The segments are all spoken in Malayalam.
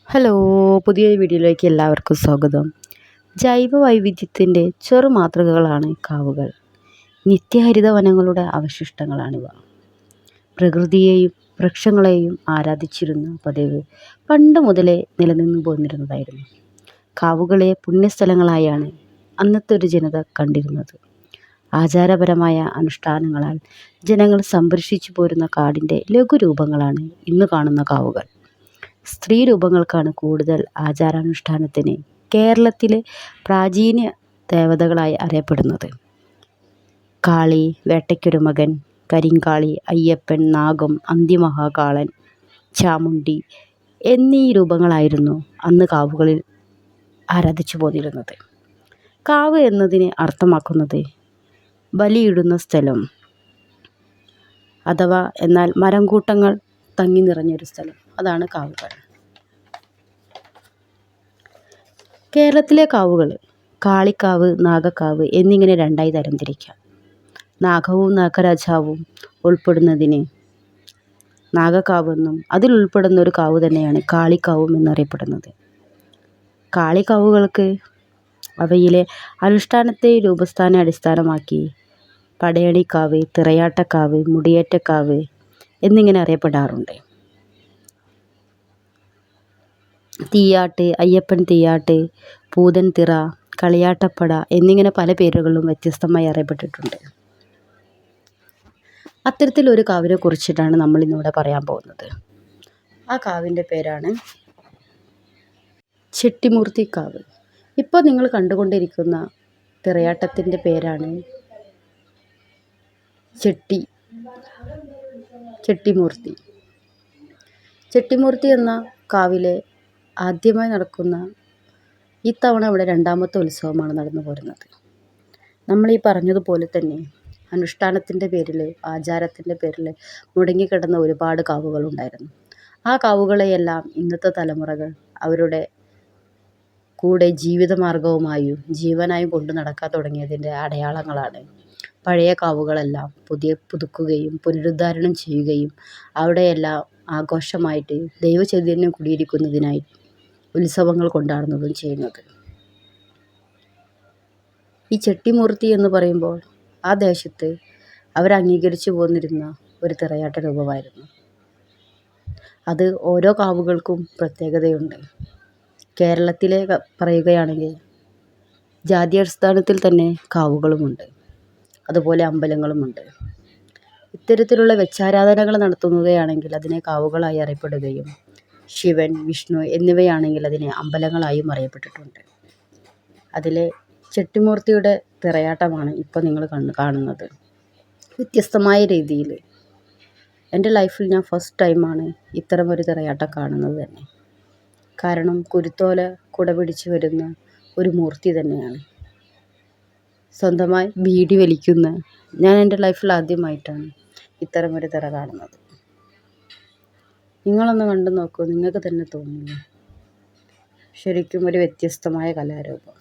ഹലോ, പുതിയൊരു വീഡിയോയിലേക്ക് എല്ലാവർക്കും സ്വാഗതം. ജൈവ വൈവിധ്യത്തിൻ്റെ ചെറു മാതൃകകളാണ് കാവുകൾ. നിത്യഹരിത വനങ്ങളുടെ അവശിഷ്ടങ്ങളാണിവ. പ്രകൃതിയെയും വൃക്ഷങ്ങളെയും ആരാധിച്ചിരുന്ന പതിവ് പണ്ട് മുതലേ നിലനിന്നു പോന്നിരുന്നതായിരുന്നു. കാവുകളെ പുണ്യസ്ഥലങ്ങളായാണ് അന്നത്തെ ഒരു ജനത കണ്ടിരുന്നത്. ആചാരപരമായ അനുഷ്ഠാനങ്ങളാൽ ജനങ്ങൾ സംരക്ഷിച്ചു പോരുന്ന കാടിൻ്റെ ലഘുരൂപങ്ങളാണ് ഇന്ന് കാണുന്ന കാവുകൾ. സ്ത്രീ രൂപങ്ങൾക്കാണ് കൂടുതൽ ആചാരാനുഷ്ഠാനത്തിന് കേരളത്തിലെ പ്രാചീന ദേവതകളായി അറിയപ്പെടുന്നത്. കാളി, വേട്ടയ്ക്കൊരു മകൻ, കരിങ്കാളി, അയ്യപ്പൻ, നാഗം, അന്തിമഹാകാളൻ, ചാമുണ്ഡി എന്നീ രൂപങ്ങളായിരുന്നു അന്ന് കാവുകളിൽ ആരാധിച്ചു പോന്നിരുന്നത്. കാവ് എന്നതിന് അർത്ഥമാക്കുന്നത് ബലിയിടുന്ന സ്ഥലം അഥവാ എന്നാൽ മരംകൂട്ടങ്ങൾ തങ്ങി നിറഞ്ഞൊരു സ്ഥലം, അതാണ് കാവുകൾ. കേരളത്തിലെ കാവുകൾ കാളിക്കാവ്, നാഗക്കാവ് എന്നിങ്ങനെ രണ്ടായി തരംതിരിക്കാം. നാഗവും നാഗരാജാവും ഉൾപ്പെടുന്നതിന് നാഗക്കാവെന്നും അതിൽ ഉൾപ്പെടുന്ന ഒരു കാവ് തന്നെയാണ് കാളിക്കാവും എന്നറിയപ്പെടുന്നത്. കാളിക്കാവുകൾക്ക് അവയിലെ അനുഷ്ഠാനത്തെ രൂപസ്ഥാനെ അടിസ്ഥാനമാക്കി പടയണിക്കാവ്, തിറയാട്ടക്കാവ്, മുടിയേറ്റക്കാവ് എന്നിങ്ങനെ അറിയപ്പെടാറുണ്ട്. തീയാട്ട്, അയ്യപ്പൻ തീയാട്ട്, പൂതൻ തിറ, കളിയാട്ടപ്പട എന്നിങ്ങനെ പല പേരുകളിലും വ്യത്യസ്തമായി അറിയപ്പെട്ടിട്ടുണ്ട്. അത്തരത്തിലൊരു കാവിനെ കുറിച്ചിട്ടാണ് നമ്മൾ ഇന്നിവിടെ പറയാൻ പോകുന്നത്. ആ കാവിൻ്റെ പേരാണ് ചെട്ടിമൂർത്തി കാവ്. ഇപ്പോൾ നിങ്ങൾ കണ്ടുകൊണ്ടിരിക്കുന്ന തിറയാട്ടത്തിൻ്റെ പേരാണ് ചെട്ടിമൂർത്തി. ചെട്ടിമൂർത്തി എന്ന കാവിലെ ആദ്യമായി നടക്കുന്ന ഇത്തവണ ഇവിടെ രണ്ടാമത്തെ ഉത്സവമാണ് നടന്നു പോരുന്നത്. നമ്മളീ പറഞ്ഞതുപോലെ തന്നെ അനുഷ്ഠാനത്തിൻ്റെ പേരിൽ, ആചാരത്തിൻ്റെ പേരിൽ മുടങ്ങിക്കിടന്ന ഒരുപാട് കാവുകളുണ്ടായിരുന്നു. ആ കാവുകളെയെല്ലാം ഇന്നത്തെ തലമുറകൾ അവരുടെ കൂടെ ജീവിതമാർഗവുമായും ജീവനായും കൊണ്ടു നടക്കാൻ തുടങ്ങിയതിൻ്റെ അടയാളങ്ങളാണ്. പഴയ കാവുകളെല്ലാം പുതുക്കുകയും പുനരുദ്ധാരണം ചെയ്യുകയും അവിടെയെല്ലാം ആഘോഷമായിട്ട് ദൈവചൈതന്യം കുടിയിരിക്കുന്നതിനായി ഉത്സവങ്ങൾ കൊണ്ടാടുന്നതും ചെയ്യുന്നത്. ഈ ചെട്ടിമൂർത്തി എന്ന് പറയുമ്പോൾ ആ ദേശത്ത് അവരംഗീകരിച്ചു പോന്നിരുന്ന ഒരു തിറയാട്ട രൂപമായിരുന്നു. അത് ഓരോ കാവുകൾക്കും പ്രത്യേകതയുണ്ട്. കേരളത്തിലെ പറയുകയാണെങ്കിൽ ജാത്യടിസ്ഥാനത്തിൽ തന്നെ കാവുകളുമുണ്ട്, അതുപോലെ അമ്പലങ്ങളുമുണ്ട്. ഇത്തരത്തിലുള്ള വെച്ചാരാധനകൾ നടത്തുകയാണെങ്കിൽ അതിനെ കാവുകളായി അറിയപ്പെടുകയും ശിവൻ, വിഷ്ണു എന്നിവയാണെങ്കിൽ അതിനെ അമ്പലങ്ങളായും അറിയപ്പെട്ടിട്ടുണ്ട്. അതിലെ ചെട്ടിമൂർത്തിയുടെ തിറയാട്ടമാണ് ഇപ്പോൾ നിങ്ങൾ കാണുന്നത്. വ്യത്യസ്തമായ രീതിയിൽ എൻ്റെ ലൈഫിൽ ഞാൻ ഫസ്റ്റ് ടൈമാണ് ഇത്തരമൊരു തിറയാട്ടം കാണുന്നത് തന്നെ. കാരണം കുരുത്തോല കുട പിടിച്ച് വരുന്ന ഒരു മൂർത്തി തന്നെയാണ്. സ്വന്തമായി ബീഡി വലിക്കുന്ന ഞാൻ എൻ്റെ ലൈഫിൽ ആദ്യമായിട്ടാണ് ഇത്തരമൊരു തിറ കാണുന്നത്. നിങ്ങളൊന്ന് കണ്ടു നോക്കൂ, നിങ്ങൾക്ക് തന്നെ തോന്നില്ല. ശരിക്കും ഒരു വ്യത്യസ്തമായ കലാരൂപം.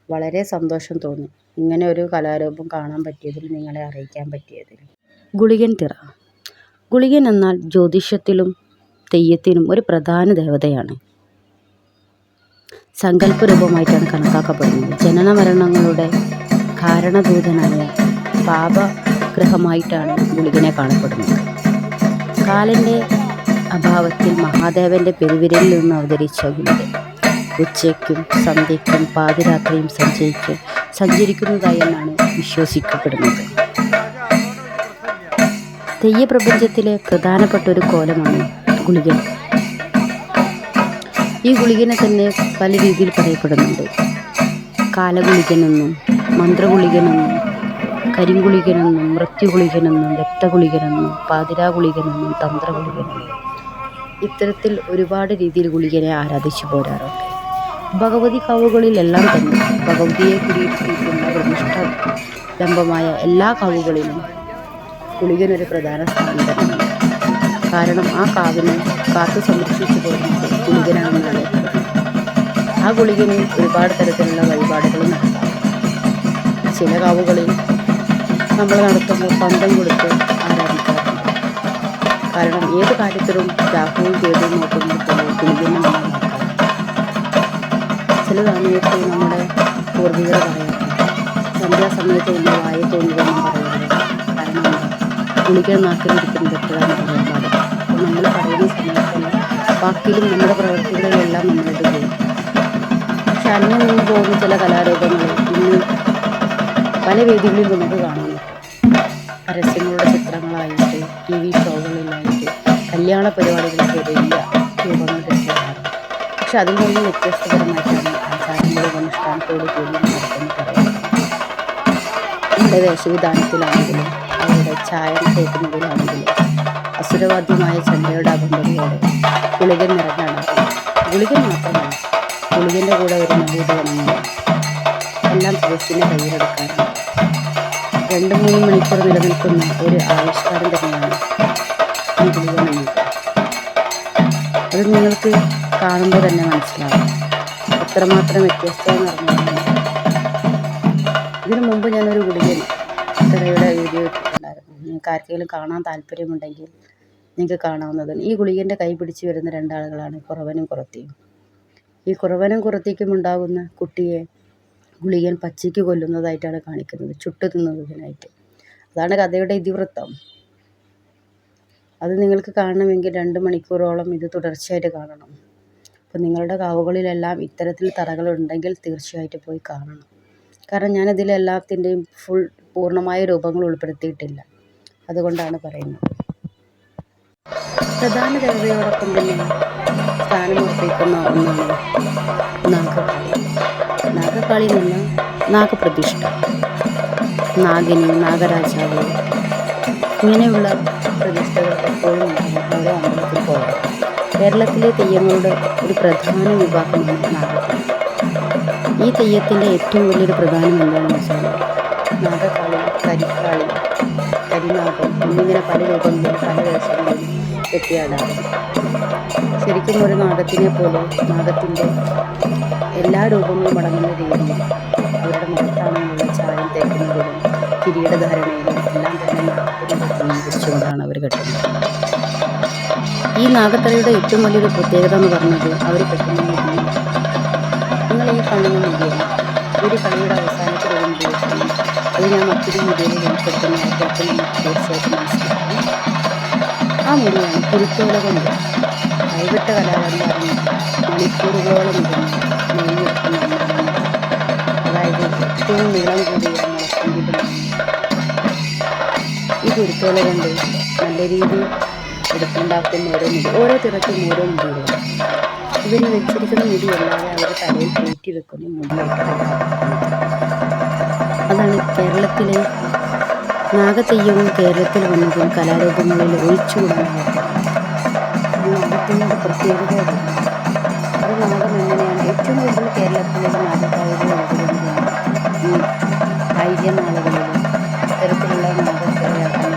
വളരെ സന്തോഷം തോന്നി ഇങ്ങനെ ഒരു കലാരൂപം കാണാൻ പറ്റിയതിൽ, നിങ്ങളെ അറിയിക്കാൻ പറ്റിയതിൽ. ഗുളികൻ തിറ. ഗുളികൻ എന്നാൽ ജ്യോതിഷത്തിലും തെയ്യത്തിനും ഒരു പ്രധാന ദേവതയാണ്. സങ്കല്പ രൂപമായിട്ടാണ് കണക്കാക്കപ്പെടുന്നത്. ജനന മരണങ്ങളുടെ കാരണഭൂതനായ പാപഗ്രഹമായിട്ടാണ് ഗുളികനെ കാണപ്പെടുന്നത്. കാലൻ്റെ അഭാവത്തിൽ മഹാദേവൻ്റെ പെരുവിരലിൽ നിന്ന് അവതരിച്ച ഗുളികൻ ഉച്ചയ്ക്കും സന്ധ്യയ്ക്കും പാതിരാത്രിയും സഞ്ചരിക്കുന്നതായെന്നാണ് വിശ്വസിക്കപ്പെടുന്നത്. തെയ്യപ്രപഞ്ചത്തിലെ പ്രധാനപ്പെട്ട ഒരു കോലമാണ് ഗുളികൻ. ഈ ഗുളികനെ തന്നെ പല രീതിയിൽ പറയപ്പെടുന്നുണ്ട്. കാലഗുളികനെന്നും, മന്ത്രഗുളികനെന്നും, കരിങ്കുളികനെന്നും, മൃത്യുഗുളികനെന്നും, രക്തഗുളികനെന്നും, പാതിരാഗുളികനെന്നും, തന്ത്രഗുളികനെന്നും ഇത്തരത്തിൽ ഒരുപാട് രീതിയിൽ ഗുളികനെ ആരാധിച്ചു പോരാറുണ്ട്. ഭഗവതി കാവുകളിലെല്ലാം തന്നെ ഭഗവതിയെ കുടിയിരുത്തിയിട്ടുള്ള പ്രതിഷ്ഠാലംബമായ എല്ലാ കാവുകളിലും ഗുളികനൊരു പ്രധാന സ്ഥാനം തന്നെയാണ്. കാരണം ആ കാവിനെ കാത്തു സംരക്ഷിച്ചു പോകുന്നത് ഗുളികനാണെന്ന് അറിയപ്പെടുന്നു. ആ ഗുളികന് ഒരുപാട് തരത്തിലുള്ള വഴിപാടുകൾ നടത്താം. ചില കാവുകളിൽ നമ്മൾ നടത്തുമ്പോൾ പന്തം കൊടുത്ത് ആരാധിക്കാറുണ്ട്. കാരണം ഏത് കാര്യത്തിലും രാഹുവും കേതുവും നോക്കുന്നത് പോലെ ഗുളികനെ നമ്മൾ നോക്കാം. ചില സമയത്ത് നമ്മുടെ പൂർവികർ പറയാറുണ്ട്, സന്ധ്യാസമയത്ത് നമ്മൾ വായ തോന്നുകയെന്നും പറയുന്നത്. കാരണം ഗുളിക നാക്കിലിരിക്കുന്നത് എപ്പോഴാണ് പറയാൻ പാടില്ല. അപ്പോൾ നമ്മൾ പറയുന്ന സമയത്തല്ല വാക്കിലും നമ്മുടെ പ്രവർത്തികളിലെല്ലാം നമ്മളിത് പോകും. പക്ഷെ അന്യം നിന്ന് പോകുന്ന ചില കലാരൂപങ്ങൾ ഇന്ന് പല വേദികളിൽ നമുക്ക് കാണാൻ പറ്റും. പരസ്യങ്ങളുടെ ചിത്രങ്ങളായിട്ട്, TV ഷോകളിലായിട്ട്, കല്യാണ പരിപാടികൾക്ക് വലിയ രൂപങ്ങൾ കിട്ടാറുണ്ട്. പക്ഷെ അതിൽ നിന്ന് വ്യത്യസ്തപരമായിട്ടാണ് ആചാരങ്ങളും അനുഷ്ഠാനത്തോടു കൂടി നടത്തുന്നത് പറയുന്നത്. നമ്മുടെ വേഷവിധാനത്തിലാണെങ്കിലും അവരുടെ ചായം തേക്കുന്നതിലാണെങ്കിലും അസുരവാദ്യമായ ചെണ്ടയുടെ അകമ്പടിയോടെ ഗുളികൻ നിറഞ്ഞാടാറുണ്ട്. ഗുളികൻ മാത്രമല്ല, ഗുളികൻ്റെ കൂടെ ഒരു നമ്പൂതിരിയും എല്ലാം സദസ്സിനെ കയ്യിലെടുക്കാറുണ്ട്. 2-3 മണിക്കൂർ നിലനിൽക്കുന്ന ഒരു ആവിഷ്കാരം തന്നെയാണ് ഈ ഗുളിക എന്നത്. അത് നിങ്ങൾക്ക് കാണുമ്പോൾ തന്നെ മനസ്സിലാവും എത്രമാത്രം വ്യത്യസ്തത നിറഞ്ഞതാണ്. ഇതിനു മുമ്പ് ഞാനൊരു ഗുളികൻ തിറയുടെ വീഡിയോ ഇട്ടിട്ടുണ്ടായിരുന്നു. നിങ്ങൾക്ക് ആർക്കെങ്കിലും കാണാൻ താല്പര്യമുണ്ടെങ്കിൽ നിങ്ങൾക്ക് കാണാവുന്നതാണ്. ഈ ഗുളികൻ്റെ കൈ പിടിച്ച് വരുന്ന 2 ആളുകളാണ് കുറവനും കുറത്തിയും. ഈ കുറവനും കുറത്തിക്കും ഉണ്ടാകുന്ന കുട്ടിയെ ഗുളികൻ പച്ചയ്ക്ക് കൊല്ലുന്നതായിട്ടാണ് കാണിക്കുന്നത്, ചുട്ടു തിന്നുന്നതിനായിട്ട്. അതാണ് കഥയുടെ ഇതിവൃത്തം. അത് നിങ്ങൾക്ക് കാണണമെങ്കിൽ 2 മണിക്കൂറോളം ഇത് തുടർച്ചയായിട്ട് കാണണം. അപ്പോൾ നിങ്ങളുടെ കാവുകളിലെല്ലാം ഇത്തരത്തിൽ തറകളുണ്ടെങ്കിൽ തീർച്ചയായിട്ടും പോയി കാണണം. കാരണം ഞാനിതിലെല്ലാത്തിൻ്റെയും പൂർണ്ണമായ രൂപങ്ങൾ ഉൾപ്പെടുത്തിയിട്ടില്ല, അതുകൊണ്ടാണ് പറയുന്നത്. പ്രധാന ദേവതയോടൊപ്പം തന്നെ സ്ഥാനമുറപ്പിക്കുന്ന ഒന്നാണ് നാഗകാളി. നാഗകാളി എന്ന് പറഞ്ഞാൽ നാഗപ്രതിഷ്ഠ, നാഗിനി, നാഗരാജാവ്, ഇങ്ങനെയുള്ള പ്രതിഷ്ഠകൾ എപ്പോഴും ഉണ്ടാകും ഓരോ അമ്പലത്തിൽ പോകാം. കേരളത്തിലെ തെയ്യങ്ങളുടെ ഒരു പ്രധാന വിഭാഗമാണ് നാഗകാളി. ഈ തെയ്യത്തിൻ്റെ ഏറ്റവും വലിയൊരു പ്രധാനം എന്താണെന്ന് വെച്ചാൽ നാഗകാളി, കരിക്കാളി, കരിനാഗം എന്നിങ്ങനെ പല രൂപങ്ങളിലും പല വേഷങ്ങളിലും കെട്ടിയാടാറുണ്ട്. ശരിക്കും ഒരു നാഗത്തിനെ പോലെ നാഗത്തിൻ്റെ എല്ലാ രൂപങ്ങളും അടങ്ങുന്ന രീതിയിൽ അവരുടെ മുഖത്താണെന്നുള്ള ചായം തേക്കുന്നതിലും കിരീടധാരണയിലും എല്ലാം തന്നെ നാഗത്തിനെ പ്രതിനിധീകരിച്ചുകൊണ്ടാണ് അവർ കെട്ടുന്നത്. ഈ നാഗത്തറയുടെ ഏറ്റവും വലിയൊരു പ്രത്യേകത എന്ന് പറഞ്ഞത് അവർ കെട്ടുന്ന മുടിയാണ്. നിങ്ങൾ ഈ കാണുന്ന മുടിയാണ് ഒരു കളിയുടെ അവസാനത്തിൽ ഒരു മുടി വെക്കുന്നു. അത് ഞാൻ മറ്റൊരു മുടിയിൽ ഉൾപ്പെടുത്തുന്നതായിട്ട് നമുക്ക് തീർച്ചയായിട്ടും മനസ്സിലാക്കണം. ആ മുടിയാണ് കുരുത്തോല കൊണ്ട് കൈവിട്ട കലാകാരന്മാരും മണിക്കൂറുകളോളം നെയ്യെടുക്കുന്ന അതായത് ഏറ്റവും നീളം കൂടിയ മുളക്കുണ്ടിലും ഈ കുരുത്തോല കൊണ്ട് നല്ല രീതിയിൽ എടുത്തുണ്ടാക്കുന്ന ഓരോ തിറക്കും ഓരോ മുടികളും. ഇവർ വെച്ചിരിക്കുന്ന മുടിയല്ലാതെ അവർ തലയിൽ കൂട്ടി വെക്കുന്ന മുടിയായിട്ട്. അതാണ് കേരളത്തിലെ നാഗതെയ്യവും കേരളത്തിൽ വന്നതും കലാരൂപങ്ങളിൽ ഒഴിച്ചുകൂടാനായിട്ട് നാഗത്തിൻ്റെ പ്രത്യേകതയാണ്. അത് നാഗം എങ്ങനെയാണ് ഏറ്റവും കൂടുതൽ കേരളത്തിലെ നാഗകാവുകൾ നടക്കുന്നത് ഈ ഐര്യനാളുകളിലും ഇത്തരത്തിലുള്ള നാഗത്തിറയാക്കാൻ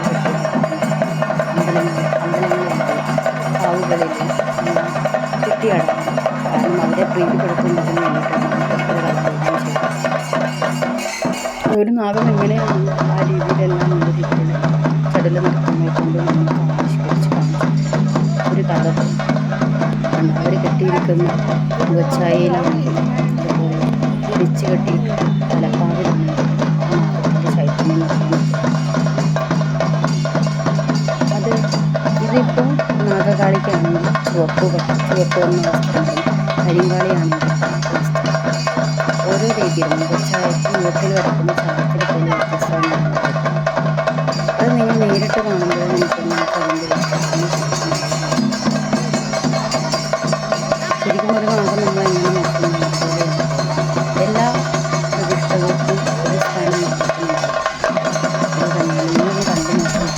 അമ്പലങ്ങളിലും കാവുകളിലും കെട്ടിയാടാണ്. കാരണം അവരെ പ്രീതിപ്പെടുത്തുന്നതിന് വേണ്ടിയിട്ടാണ് കലാരൂപം ചെയ്യുന്നത്. ഒരു നാഗം എങ്ങനെയാണ് ആ രീതിയിലെല്ലാം നിലനിൽക്കുന്നത് കടൽ നടത്തുന്നതിനെ കൊണ്ട് നമുക്ക് ആവിഷ്കരിച്ച് കാണിച്ചു ഒരു കഥ കാരണം അവർ കെട്ടിയിരിക്കുന്ന മുഖച്ചായയിലാണെങ്കിലും അതുപോലെ പിടിച്ചു കെട്ടിയിട്ട് തലപ്പാവിലാണെങ്കിലും നാഗത്തിൻ്റെ ചൈതന്യം അത് ഇതിപ്പോൾ നാഗകാളിക്കാണെങ്കിൽ ചുവപ്പ് എന്ന വസ്ത്രങ്ങളും കരിങ്കാളിയാണെങ്കിൽ കറുത്ത വസ്ത്രം ഓരോ രീതിയിലും മുഖച്ചായത്തിൽ മുഖത്തിൽ കിടക്കുന്ന ചായത്തിൽ പോലെ വ്യത്യസ്തമാണ്. അത് നിങ്ങൾ നേരിട്ട് കാണുമ്പോൾ നമുക്ക് അതിൻ്റെ വ്യത്യാസം ശരിക്കും ഒരു നാഗം നമ്മൾ എങ്ങനെ നോക്കുന്നത് അതുപോലെയാണ് എല്ലാ പ്രതിഷ്ഠകൾക്കും ഒരു സ്ഥാനം നോക്കുന്നുണ്ട്. അത് തന്നെയാണ് നിങ്ങളൊന്ന് കണ്ടു നോക്കണം.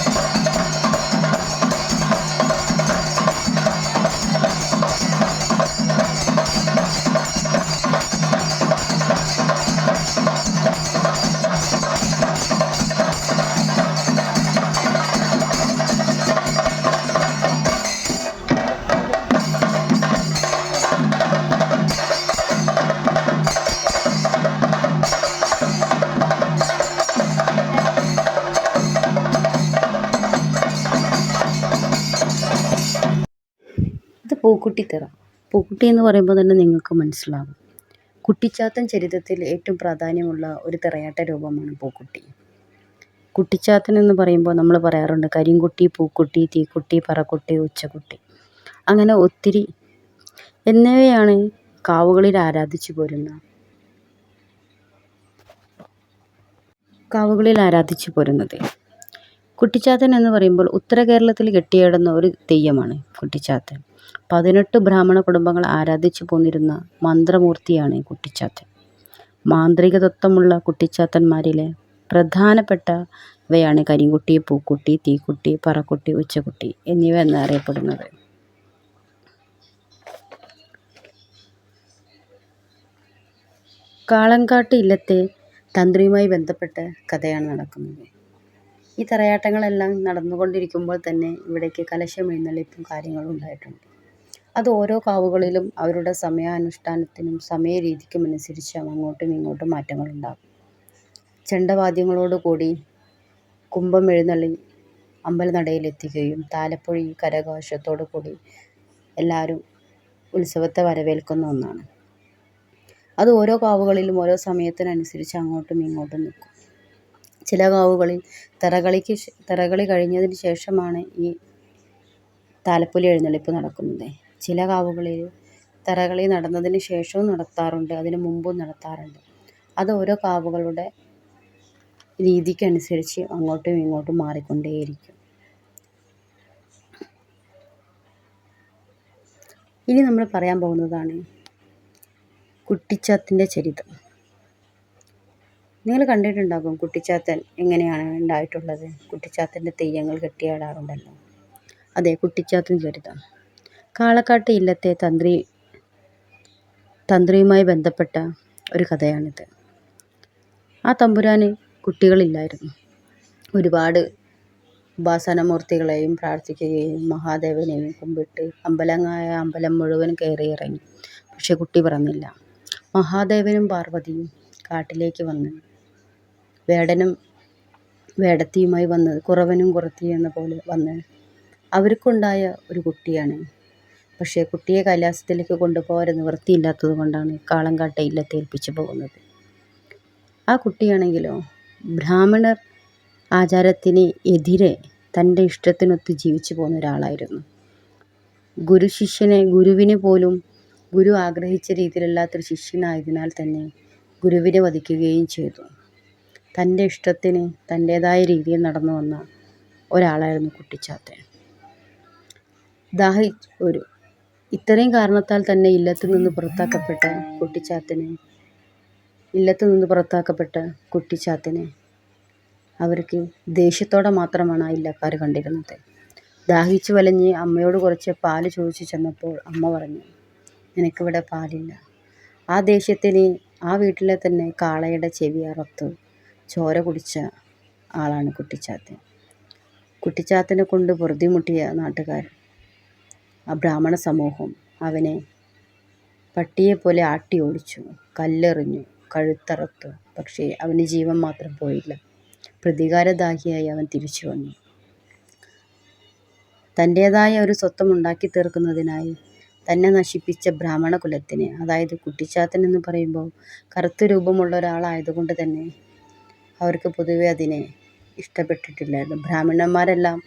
പൂക്കുട്ടിത്തിറ. പൂക്കുട്ടി എന്ന് പറയുമ്പോൾ തന്നെ നിങ്ങൾക്ക് മനസ്സിലാകും, കുട്ടിച്ചാത്തൻ ചരിത്രത്തിൽ ഏറ്റവും പ്രാധാന്യമുള്ള ഒരു തിറയാട്ട രൂപമാണ് പൂക്കുട്ടി. കുട്ടിച്ചാത്തൻ എന്ന് പറയുമ്പോൾ നമ്മൾ പറയാറുണ്ട് കരിങ്കുട്ടി, പൂക്കുട്ടി, തീക്കുട്ടി, പറക്കുട്ടി, ഉച്ചക്കുട്ടി, അങ്ങനെ ഒത്തിരി എന്നിവയാണ് കാവുകളിൽ ആരാധിച്ചു പോരുന്നത്. കുട്ടിച്ചാത്തൻ എന്ന് പറയുമ്പോൾ ഉത്തര കേരളത്തിൽ കെട്ടിയാടുന്ന ഒരു തെയ്യമാണ് കുട്ടിച്ചാത്തൻ. 18 ബ്രാഹ്മണ കുടുംബങ്ങൾ ആരാധിച്ചു പോന്നിരുന്ന മന്ത്രമൂർത്തിയാണ് കുട്ടിച്ചാത്തൻ. മാന്ത്രിക തത്വമുള്ള കുട്ടിച്ചാത്തന്മാരിലെ പ്രധാനപ്പെട്ടവയാണ് കരിങ്കുട്ടി, പൂക്കുട്ടി, തീക്കുട്ടി, പറക്കുട്ടി, ഉച്ചക്കുട്ടി എന്നിവ എന്നറിയപ്പെടുന്നത്. കാളങ്കാട്ട് ഇല്ലത്തെ തന്ത്രിയുമായി ബന്ധപ്പെട്ട കഥയാണ് നടക്കുന്നത്. ഈ തിറയാട്ടങ്ങളെല്ലാം നടന്നുകൊണ്ടിരിക്കുമ്പോൾ തന്നെ ഇവിടേക്ക് കലശം എഴുന്നള്ളിപ്പും കാര്യങ്ങളും ഉണ്ടായിട്ടുണ്ട്. അത് ഓരോ കാവുകളിലും അവരുടെ സമയാനുഷ്ഠാനത്തിനും സമയരീതിക്കും അനുസരിച്ച് അങ്ങോട്ടും ഇങ്ങോട്ടും മാറ്റങ്ങളുണ്ടാകും. ചെണ്ടവാദ്യങ്ങളോട് കൂടി കുംഭം എഴുന്നള്ളി അമ്പലനടയിലെത്തുകയും താലപ്പൊലി കരഘോഷത്തോടു കൂടി എല്ലാവരും ഉത്സവത്തെ വരവേൽക്കുന്ന ഒന്നാണ്. അത് ഓരോ കാവുകളിലും ഓരോ സമയത്തിനനുസരിച്ച് അങ്ങോട്ടും ഇങ്ങോട്ടും നിൽക്കും. ചില കാവുകളിൽ തിറകളി കഴിഞ്ഞതിന് ശേഷമാണ് ഈ താലപ്പൊലി എഴുന്നള്ളിപ്പ് നടക്കുന്നത്. ചില കാവുകളിൽ തിറകളി നടന്നതിന് ശേഷവും നടത്താറുണ്ട്, അതിന് മുമ്പും നടത്താറുണ്ട്. അത് ഓരോ കാവുകളുടെ രീതിക്കനുസരിച്ച് അങ്ങോട്ടും ഇങ്ങോട്ടും മാറിക്കൊണ്ടേയിരിക്കും. ഇനി നമ്മൾ പറയാൻ പോകുന്നതാണ് കുട്ടിച്ചാത്തൻ്റെ ചരിത്രം. നിങ്ങൾ കണ്ടിട്ടുണ്ടാകും കുട്ടിച്ചാത്തൻ എങ്ങനെയാണ് ഉണ്ടായിട്ടുള്ളത്. കുട്ടിച്ചാത്തൻ്റെ തെയ്യങ്ങൾ കെട്ടിയാടാറുണ്ടല്ലോ. അതെ, കുട്ടിച്ചാത്തൻ ചരിത്രം. കാളക്കാട്ട് ഇല്ലത്തെ തന്ത്രിയുമായി ബന്ധപ്പെട്ട ഒരു കഥയാണിത്. ആ തമ്പുരാന് കുട്ടികളില്ലായിരുന്നു. ഒരുപാട് ഉപാസനമൂർത്തികളെയും പ്രാർത്ഥിക്കുകയും മഹാദേവനെയും കുമ്പിട്ട് അമ്പലം മുഴുവൻ കയറിയിറങ്ങി. പക്ഷെ കുട്ടി പിറന്നില്ല. മഹാദേവനും പാർവതിയും കാട്ടിലേക്ക് വന്ന് വേടനും വേടത്തിയുമായി വന്ന് കുറവനും കുറത്തിയും എന്ന പോലെ വന്ന് അവർക്കുണ്ടായ ഒരു കുട്ടിയാണ്. പക്ഷേ കുട്ടിയെ കൈലാസത്തിലേക്ക് കൊണ്ടുപോകാൻ നിവൃത്തിയില്ലാത്തത് കൊണ്ടാണ് കാളങ്കാട്ടെ ഇല്ലത്തെ ഏൽപ്പിച്ചു പോകുന്നത്. ആ കുട്ടിയാണെങ്കിലോ ബ്രാഹ്മണർ ആചാരത്തിന് എതിരെ തൻ്റെ ഇഷ്ടത്തിനൊത്ത് ജീവിച്ചു പോകുന്ന ഒരാളായിരുന്നു. ഗുരുവിനെ പോലും ഗുരു ആഗ്രഹിച്ച രീതിയിലല്ലാത്തൊരു ശിഷ്യനായതിനാൽ തന്നെ ഗുരുവിനെ വധിക്കുകയും ചെയ്തു. തൻ്റെ ഇഷ്ടത്തിന് തൻ്റേതായ രീതിയിൽ നടന്നു വന്ന ഒരാളായിരുന്നു കുട്ടിച്ചാത്തൻ. ഇത്രയും കാരണത്താൽ തന്നെ ഇല്ലത്തു നിന്ന് പുറത്താക്കപ്പെട്ട കുട്ടിച്ചാത്തനെ അവർക്ക് ദേഷ്യത്തോടെ മാത്രമാണ് ആ ഇല്ലക്കാർ കണ്ടിരുന്നത്. ദാഹിച്ചു വലഞ്ഞ് അമ്മയോട് കുറച്ച് പാല് ചോദിച്ചു ചെന്നപ്പോൾ അമ്മ പറഞ്ഞു, നിനക്കിവിടെ പാലില്ല. ആ ദേഷ്യത്തിന് ആ വീട്ടിലെ തന്നെ കാളയുടെ ചെവി അറുത്ത് ചോര കുടിച്ച ആളാണ് കുട്ടിച്ചാത്തൻ. കുട്ടിച്ചാത്തനെ കൊണ്ട് പൊറുതിമുട്ടിയ നാട്ടുകാർ, ആ ബ്രാഹ്മണ സമൂഹം അവനെ പട്ടിയെപ്പോലെ ആട്ടി ഓടിച്ചു, കല്ലെറിഞ്ഞു, കഴുത്തറുത്തു. പക്ഷേ അവന് ജീവൻ മാത്രം പോയില്ല. പ്രതികാരദാഹിയായി അവൻ തിരിച്ചു വന്നു. തൻ്റേതായ ഒരു സ്വത്വം ഉണ്ടാക്കി തീർക്കുന്നതിനായി തന്നെ നശിപ്പിച്ച ബ്രാഹ്മണ കുലത്തിന്, അതായത് കുട്ടിച്ചാത്തൻ എന്ന് പറയുമ്പോൾ കറുത്ത രൂപമുള്ള ഒരാളായതുകൊണ്ട് തന്നെ അവർക്ക് പൊതുവെ അതിനെ ഇഷ്ടപ്പെട്ടിട്ടില്ലായിരുന്നു. ബ്രാഹ്മണന്മാരെല്ലാം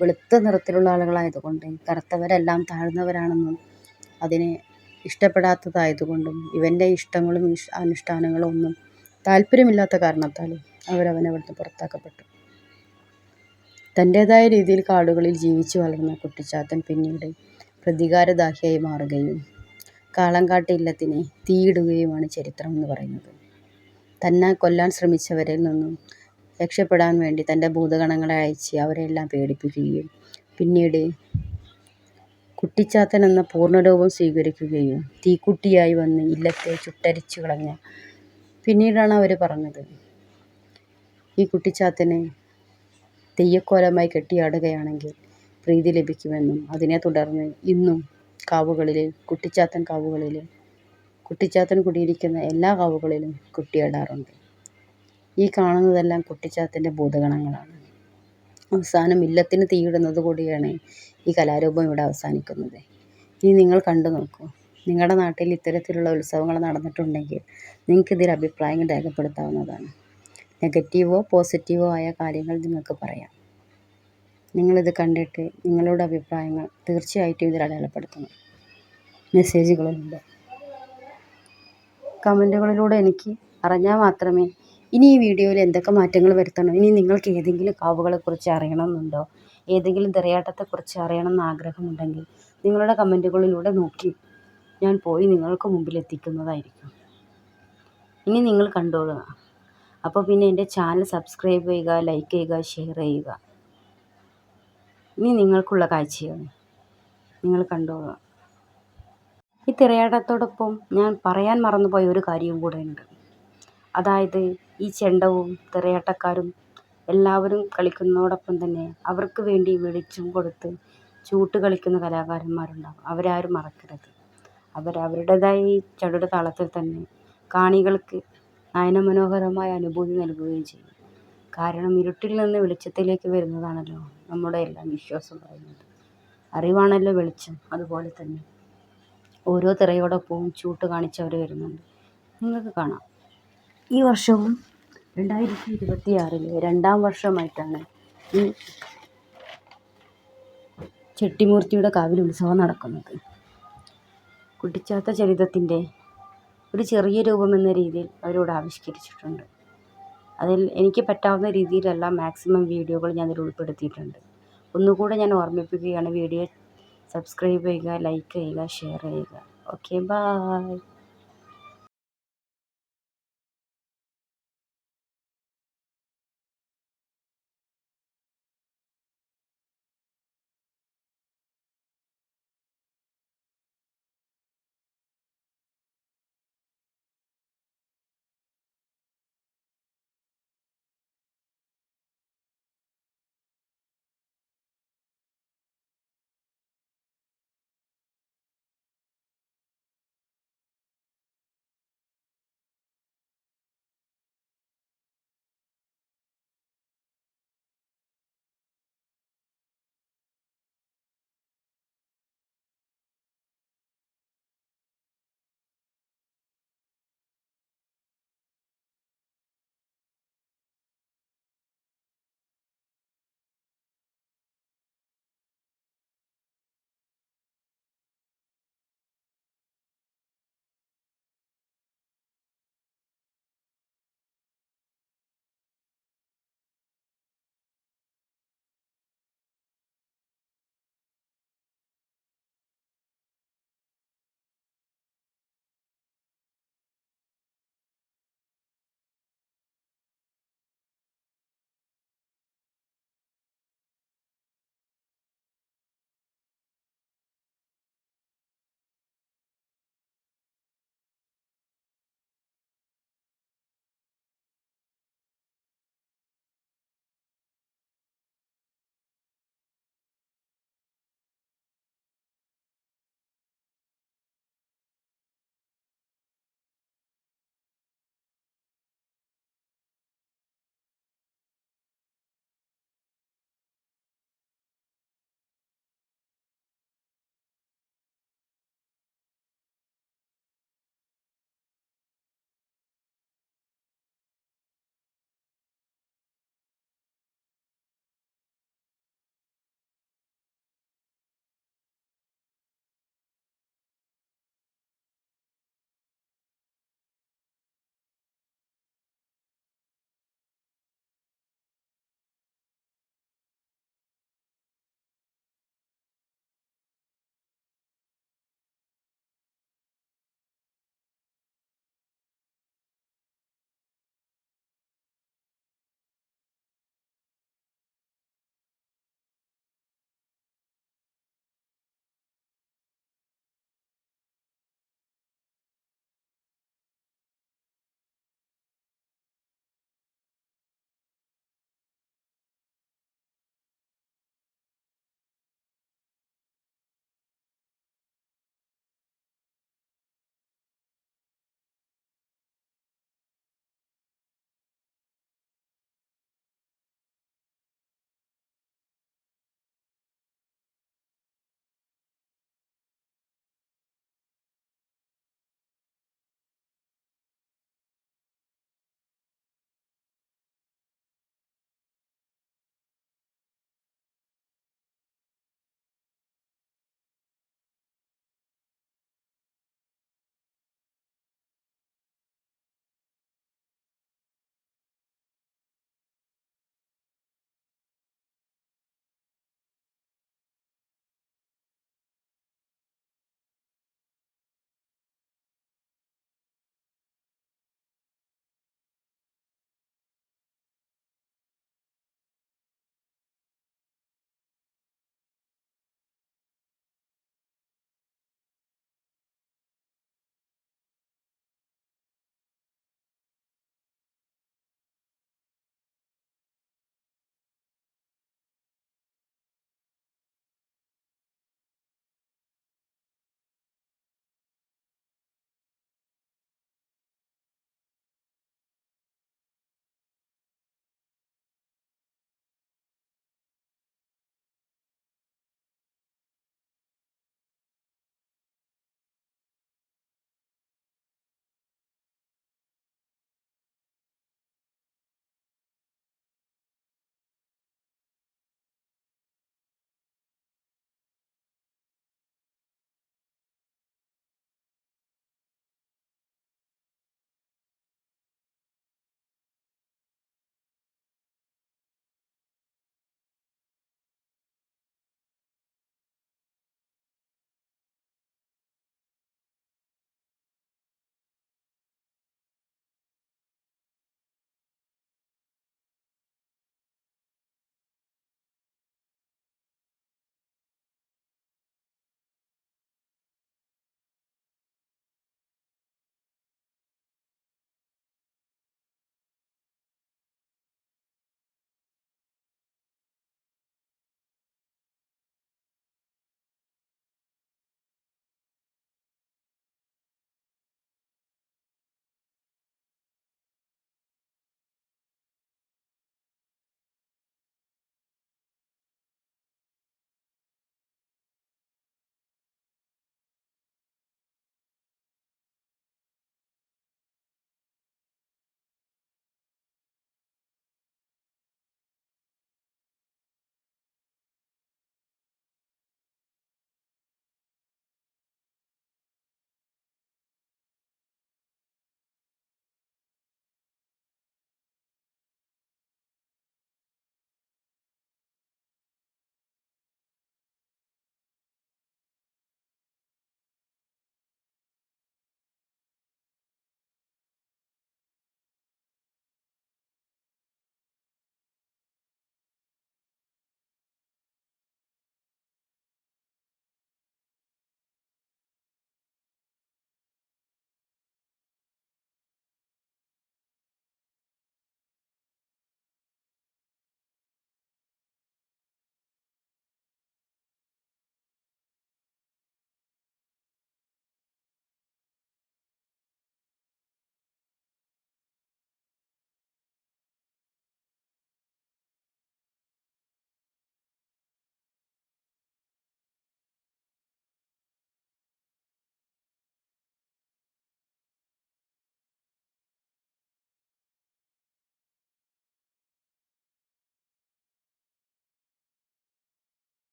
വെളുത്ത നിറത്തിലുള്ള ആളുകളായതുകൊണ്ട് കറുത്തവരെല്ലാം താഴ്ന്നവരാണെന്നും അതിനെ ഇഷ്ടപ്പെടാത്തതായതുകൊണ്ടും ഇവൻ്റെ ഇഷ്ടങ്ങളും അനുഷ്ഠാനങ്ങളും ഒന്നും താല്പര്യമില്ലാത്ത കാരണത്താലും അവരവനെ അവിടുന്ന് പുറത്താക്കപ്പെട്ടു. തൻ്റേതായ രീതിയിൽ കാടുകളിൽ ജീവിച്ചു വളർന്ന കുട്ടിച്ചാത്തൻ പിന്നീട് പ്രതികാരദാഹിയായി മാറുകയും കാളങ്കാട്ട് ഇല്ലത്തിനെ തീയിടുകയുമാണ് ചരിത്രം എന്ന് പറയുന്നത്. തന്നെ കൊല്ലാൻ ശ്രമിച്ചവരിൽ നിന്നും രക്ഷപ്പെടാൻ വേണ്ടി തൻ്റെ ഭൂതഗണങ്ങളെ അയച്ച് അവരെല്ലാം പേടിപ്പിക്കുകയും പിന്നീട് കുട്ടിച്ചാത്തൻ എന്ന പൂർണ്ണരൂപം സ്വീകരിക്കുകയും തീക്കുട്ടിയായി വന്ന് ഇല്ലത്തെ ചുട്ടരിച്ചു കളഞ്ഞ പിന്നീടാണ് അവർ പറഞ്ഞത്, ഈ കുട്ടിച്ചാത്തനെ തെയ്യക്കോലമായി കെട്ടിയാടുകയാണെങ്കിൽ പ്രീതി ലഭിക്കുമെന്നും അതിനെ തുടർന്ന് ഇന്നും കുട്ടിച്ചാത്തൻ കുടിയിരിക്കുന്ന എല്ലാ കാവുകളിലും കുട്ടിയാടാറുണ്ട്. ഈ കാണുന്നതെല്ലാം കുട്ടിച്ചാത്തൻ്റെ ഭൂതഗണങ്ങളാണ്. അവസാനം ഇല്ലത്തിന് തീയിടുന്നത് കൂടിയാണ് ഈ കലാരൂപം ഇവിടെ അവസാനിക്കുന്നത്. ഇനി നിങ്ങൾ കണ്ടു നോക്കൂ. നിങ്ങളുടെ നാട്ടിൽ ഇത്തരത്തിലുള്ള ഉത്സവങ്ങൾ നടന്നിട്ടുണ്ടെങ്കിൽ നിങ്ങൾക്കിതിൽ അഭിപ്രായങ്ങൾ രേഖപ്പെടുത്താവുന്നതാണ്. നെഗറ്റീവോ പോസിറ്റീവോ ആയ കാര്യങ്ങൾ നിങ്ങൾക്ക് പറയാം. നിങ്ങളിത് കണ്ടിട്ട് നിങ്ങളുടെ അഭിപ്രായങ്ങൾ തീർച്ചയായിട്ടും ഇതിൽ അടയാളപ്പെടുത്തണം. മെസ്സേജുകളുണ്ട്, കമൻറ്റുകളിലൂടെ എനിക്ക് അറിഞ്ഞാൽ മാത്രമേ ഇനി ഈ വീഡിയോയിൽ എന്തൊക്കെ മാറ്റങ്ങൾ വരുത്തണം, ഇനി നിങ്ങൾക്ക് ഏതെങ്കിലും കാവുകളെക്കുറിച്ച് അറിയണമെന്നുണ്ടോ, ഏതെങ്കിലും തിറയാട്ടത്തെക്കുറിച്ച് അറിയണമെന്ന് ആഗ്രഹമുണ്ടെങ്കിൽ നിങ്ങളുടെ കമൻറ്റുകളിലൂടെ നോക്കി ഞാൻ പോയി നിങ്ങൾക്ക് മുമ്പിൽ എത്തിക്കുന്നതായിരിക്കും. ഇനി നിങ്ങൾ കണ്ടോളുക. അപ്പോൾ പിന്നെ എൻ്റെ ചാനൽ സബ്സ്ക്രൈബ് ചെയ്യുക, ലൈക്ക് ചെയ്യുക, ഷെയർ ചെയ്യുക. ഇനി നിങ്ങൾക്കുള്ള കാഴ്ചയാണ്, നിങ്ങൾ കണ്ടോളുക. ഈ തിറയാട്ടത്തോടൊപ്പം ഞാൻ പറയാൻ മറന്നുപോയ ഒരു കാര്യവും കൂടെ ഉണ്ട്. അതായത് ഈ ചെണ്ടവും തിറയാട്ടക്കാരും എല്ലാവരും കളിക്കുന്നതോടൊപ്പം തന്നെ അവർക്ക് വേണ്ടി വെളിച്ചം കൊടുത്ത് ചൂട്ട് കളിക്കുന്ന കലാകാരന്മാരുണ്ടാകും. അവരാരും മറക്കരുത്. അവരവരുടേതായ ഈ ചടുല താളത്തിൽ തന്നെ കാണികൾക്ക് നയനമനോഹരമായ അനുഭൂതി നൽകുകയും ചെയ്യും. കാരണം ഇരുട്ടിൽ നിന്ന് വെളിച്ചത്തിലേക്ക് വരുന്നതാണല്ലോ നമ്മുടെ എല്ലാം വിശ്വാസം പറയുന്നത്. അറിവാണല്ലോ വെളിച്ചം. അതുപോലെ തന്നെ ഓരോ തിറയോടൊപ്പവും ചൂട്ട് കാണിച്ചവർ വരുന്നുണ്ട്. നിങ്ങൾക്ക് കാണാം. ഈ വർഷവും 2026 രണ്ടാം വർഷമായിട്ടാണ് ഈ ചെട്ടിമൂർത്തിയുടെ കാവിൽ ഉത്സവം നടക്കുന്നത്. കുട്ടിച്ചാത്ത ചരിതത്തിൻ്റെ ഒരു ചെറിയ രൂപമെന്ന രീതിയിൽ അവരോട് ആവിഷ്കരിച്ചിട്ടുണ്ട്. അതിൽ എനിക്ക് പറ്റാവുന്ന രീതിയിലെല്ലാം മാക്സിമം വീഡിയോകൾ ഞാൻ അതിൽ ഉൾപ്പെടുത്തിയിട്ടുണ്ട്. ഒന്നുകൂടെ ഞാൻ ഓർമ്മിപ്പിക്കുകയാണ്, വീഡിയോ സബ്സ്ക്രൈബ് ചെയ്യുക, ലൈക്ക് ചെയ്യുക, ഷെയർ ചെയ്യുക. Okay, by.